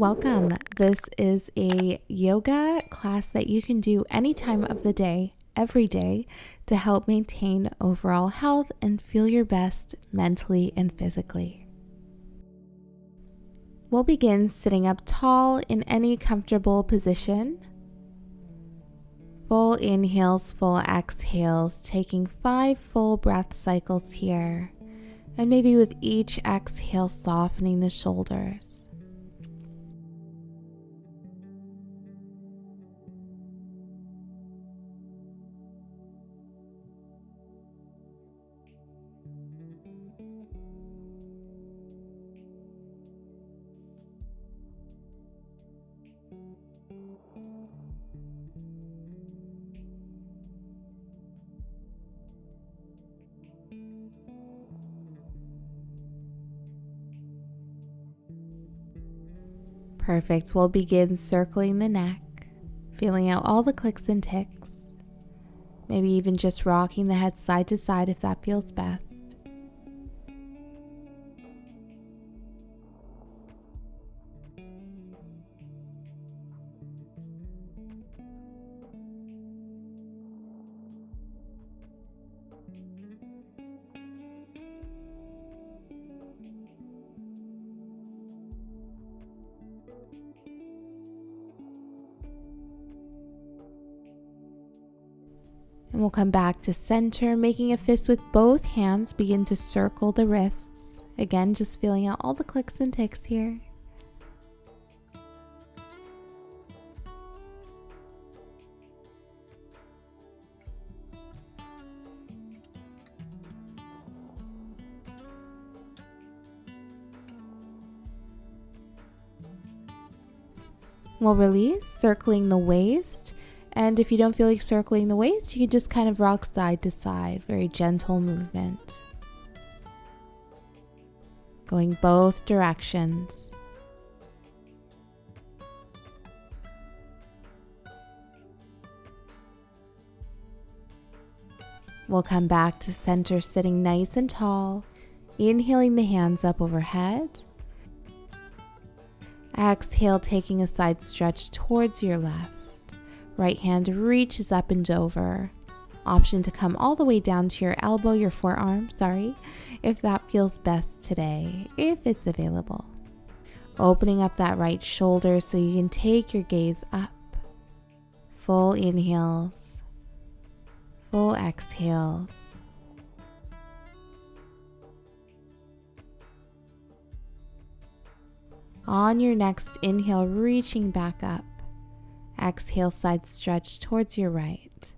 Welcome. This is a yoga class that you can do any time of the day, every day, to help maintain overall health and feel your best mentally and physically. We'll begin sitting up tall in any comfortable position. Full inhales, full exhales, taking 5 full breath cycles here. And maybe with each exhale, softening the shoulders. Perfect. We'll begin circling the neck, feeling out all the clicks and ticks. Maybe even just rocking the head side to side if that feels best. And we'll come back to center, making a fist with both hands. Begin to circle the wrists. Again, just feeling out all the clicks and ticks here. We'll release, circling the waist. And if you don't feel like circling the waist, you can just kind of rock side to side, very gentle movement. Going both directions. We'll come back to center, sitting nice and tall, inhaling the hands up overhead. Exhale, taking a side stretch towards your left. Right hand reaches up and over. Option to come all the way down to your elbow, your forearm, if that feels best today, if it's available. Opening up that right shoulder so you can take your gaze up. Full inhales, full exhales. On your next inhale, reaching back up. Exhale, side stretch towards your right.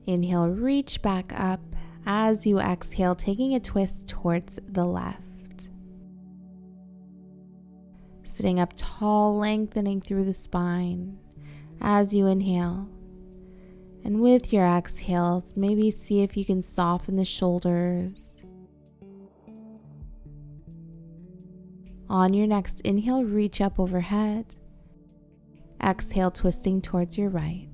Inhale, reach back up. As you exhale, taking a twist towards the left. Sitting up tall, lengthening through the spine as you inhale. And with your exhales, maybe see if you can soften the shoulders. On your next inhale, reach up overhead. Exhale, twisting towards your right.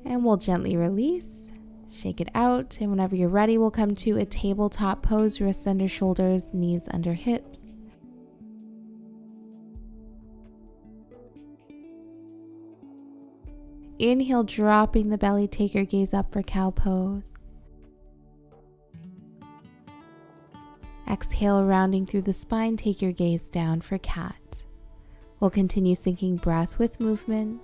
And we'll gently release, shake it out, and whenever you're ready, we'll come to a tabletop pose, wrists under shoulders, knees under hips. Inhale, dropping the belly, take your gaze up for cow pose. Exhale, rounding through the spine, take your gaze down for cat. We'll continue syncing breath with movement.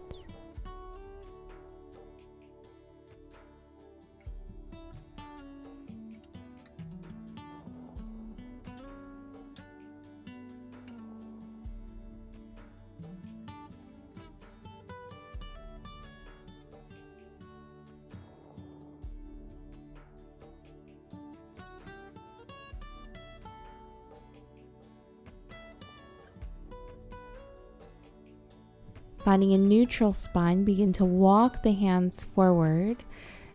Finding a neutral spine, begin to walk the hands forward,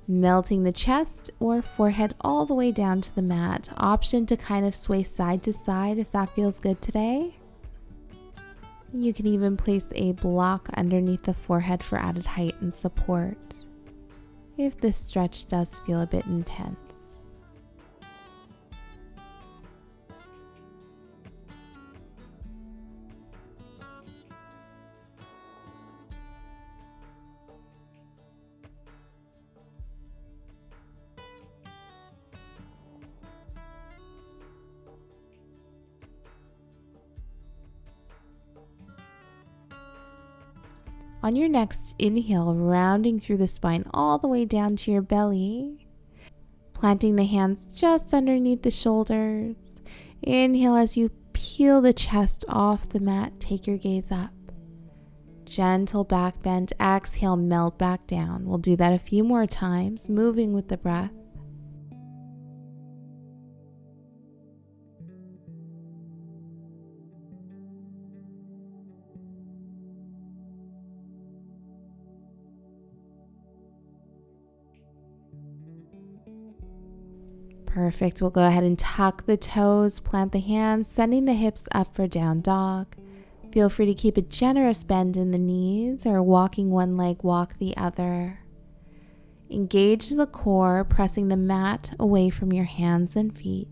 melting the chest or forehead all the way down to the mat. Option to kind of sway side to side if that feels good today. You can even place a block underneath the forehead for added height and support if this stretch does feel a bit intense. On your next inhale, rounding through the spine all the way down to your belly, planting the hands just underneath the shoulders. Inhale as you peel the chest off the mat, take your gaze up. Gentle back bend, exhale, melt back down. We'll do that a few more times, moving with the breath. Perfect. We'll go ahead and tuck the toes, plant the hands, sending the hips up for down dog. Feel free to keep a generous bend in the knees or walking one leg, walk the other. Engage the core, pressing the mat away from your hands and feet.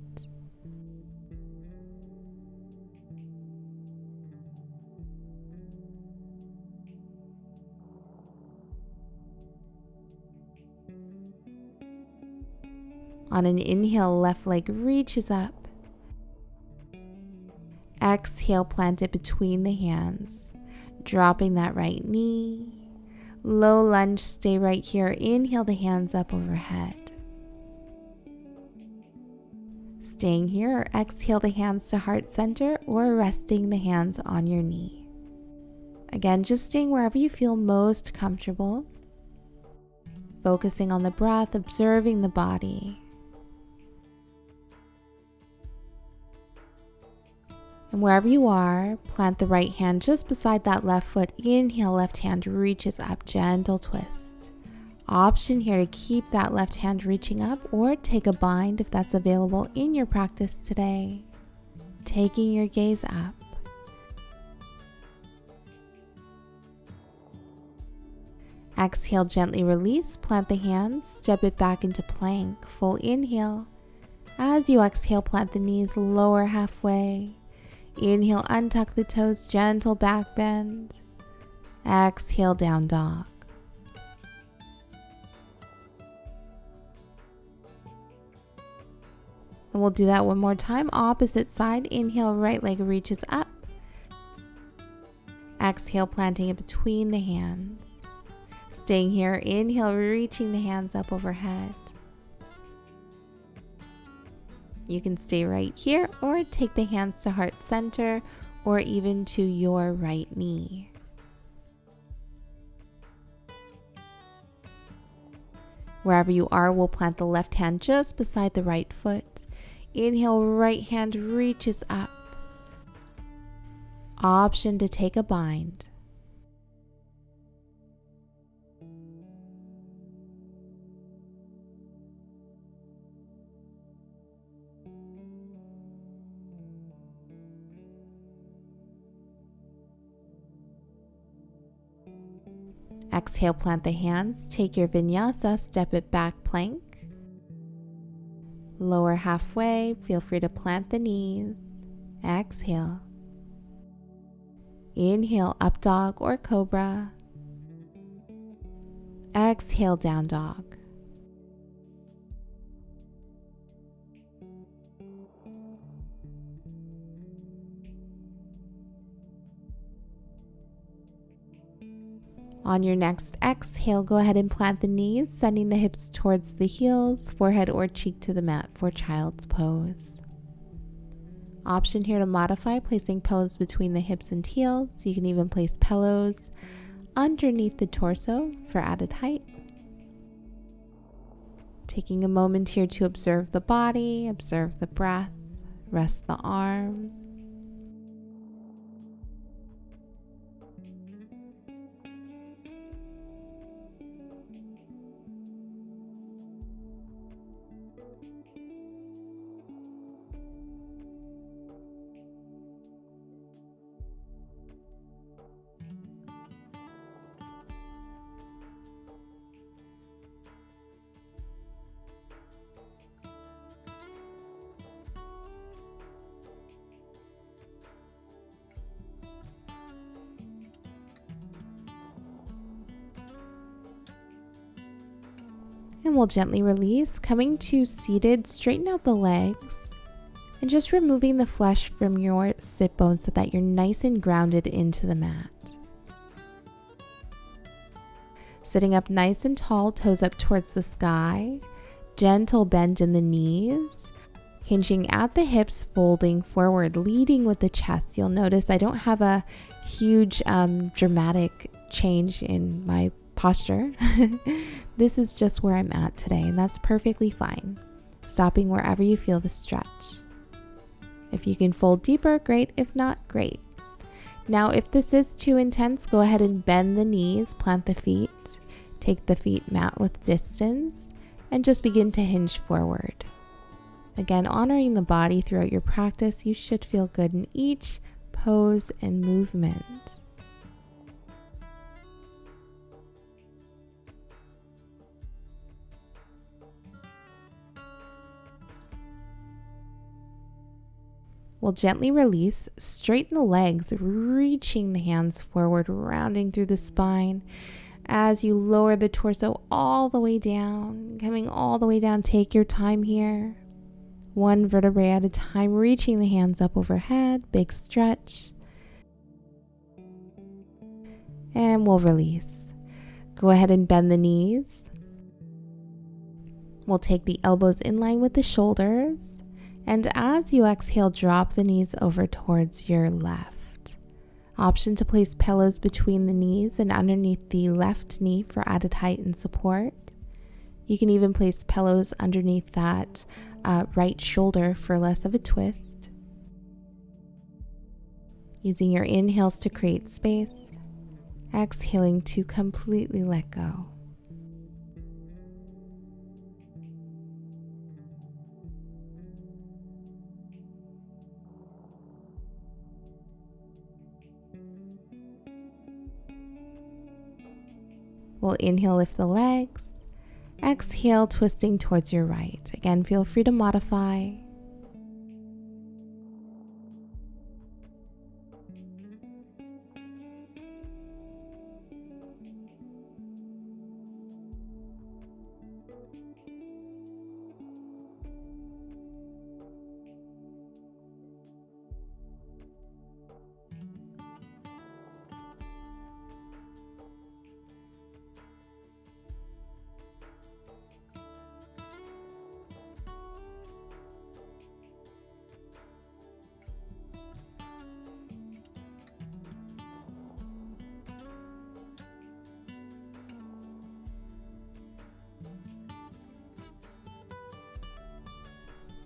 On an inhale, left leg reaches up. Exhale, plant it between the hands, dropping that right knee. Low lunge, stay right here. Inhale the hands up overhead. Staying here, or exhale the hands to heart center or resting the hands on your knee. Again, just staying wherever you feel most comfortable. Focusing on the breath, observing the body. And wherever you are, plant the right hand just beside that left foot. Inhale, left hand reaches up, gentle twist. Option here to keep that left hand reaching up or take a bind if that's available in your practice today. Taking your gaze up. Exhale, gently release, plant the hands, step it back into plank. Full inhale. As you exhale, plant the knees, lower halfway. Inhale, untuck the toes, gentle back bend. Exhale, down dog. And we'll do that one more time. Opposite side, inhale, right leg reaches up. Exhale, planting it between the hands. Staying here, inhale, reaching the hands up overhead. You can stay right here or take the hands to heart center or even to your right knee. Wherever you are, we'll plant the left hand just beside the right foot. Inhale, right hand reaches up. Option to take a bind. Exhale, plant the hands, take your vinyasa, step it back, plank. Lower halfway, feel free to plant the knees. Exhale. Inhale, up dog or cobra. Exhale, down dog. On your next exhale, go ahead and plant the knees, sending the hips towards the heels, forehead or cheek to the mat for child's pose. Option here to modify, placing pillows between the hips and heels. You can even place pillows underneath the torso for added height. Taking a moment here to observe the body, observe the breath, rest the arms. And we'll gently release, coming to seated, straighten out the legs, and just removing the flesh from your sit bones so that you're nice and grounded into the mat. Sitting up nice and tall, toes up towards the sky, gentle bend in the knees, hinging at the hips, folding forward, leading with the chest. You'll notice I don't have a huge dramatic change in my posture. This is just where I'm at today, and that's perfectly fine. Stopping wherever you feel the stretch. If you can fold deeper, great. If not, great. Now, if this is too intense, go ahead and bend the knees, plant the feet, take the feet mat with distance, and just begin to hinge forward. Again, honoring the body throughout your practice, you should feel good in each pose and movement. We'll gently release, straighten the legs, reaching the hands forward, rounding through the spine. As you lower the torso all the way down, coming all the way down, take your time here. One vertebrae at a time, reaching the hands up overhead, big stretch. And we'll release. Go ahead and bend the knees. We'll take the elbows in line with the shoulders. And as you exhale, drop the knees over towards your left. Option to place pillows between the knees and underneath the left knee for added height and support. You can even place pillows underneath that right shoulder for less of a twist. Using your inhales to create space, exhaling to completely let go. We'll inhale, lift the legs. Exhale, twisting towards your right. Again, feel free to modify.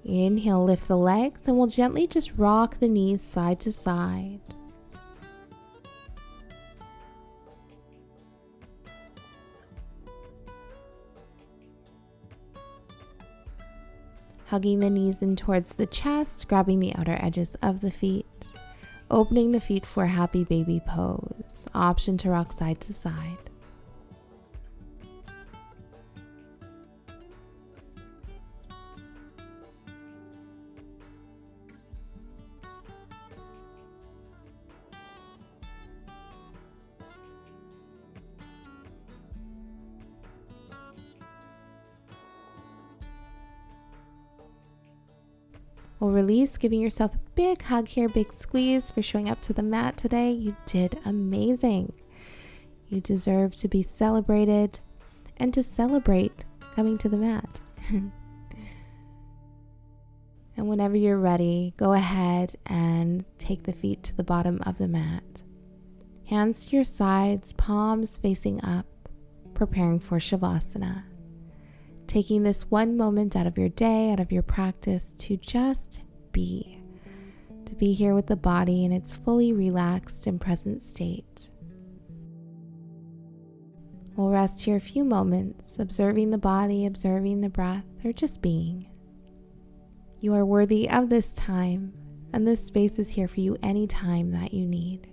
Inhale, lift the legs, and we'll gently just rock the knees side to side. Hugging the knees in towards the chest, grabbing the outer edges of the feet, opening the feet for a happy baby pose. Option to rock side to side. We'll release, giving yourself a big hug here, big squeeze for showing up to the mat today. You did amazing. You deserve to be celebrated and to celebrate coming to the mat. And whenever you're ready, go ahead and take the feet to the bottom of the mat. Hands to your sides, palms facing up, preparing for Shavasana. Taking this one moment out of your day, out of your practice to just be. To be here with the body in its fully relaxed and present state. We'll rest here a few moments, observing the body, observing the breath, or just being. You are worthy of this time, and this space is here for you anytime that you need.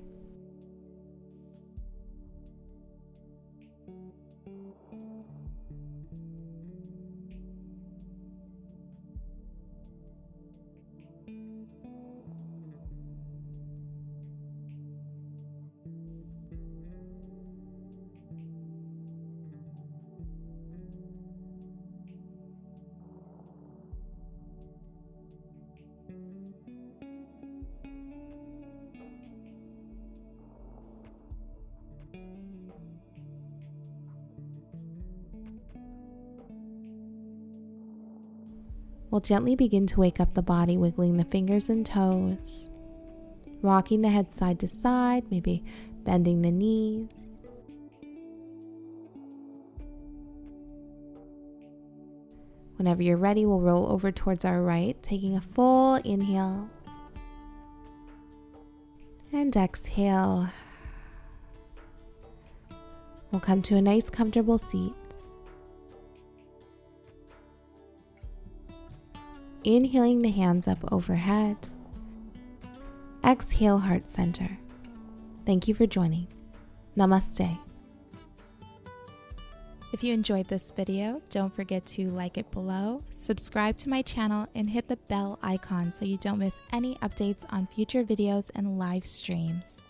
We'll gently begin to wake up the body, wiggling the fingers and toes, rocking the head side to side, maybe bending the knees. Whenever you're ready, we'll roll over towards our right, taking a full inhale and exhale. We'll come to a nice comfortable seat. Inhaling the hands up overhead. Exhale, heart center. Thank you for joining. Namaste. If you enjoyed this video, don't forget to like it below, subscribe to my channel, and hit the bell icon so you don't miss any updates on future videos and live streams.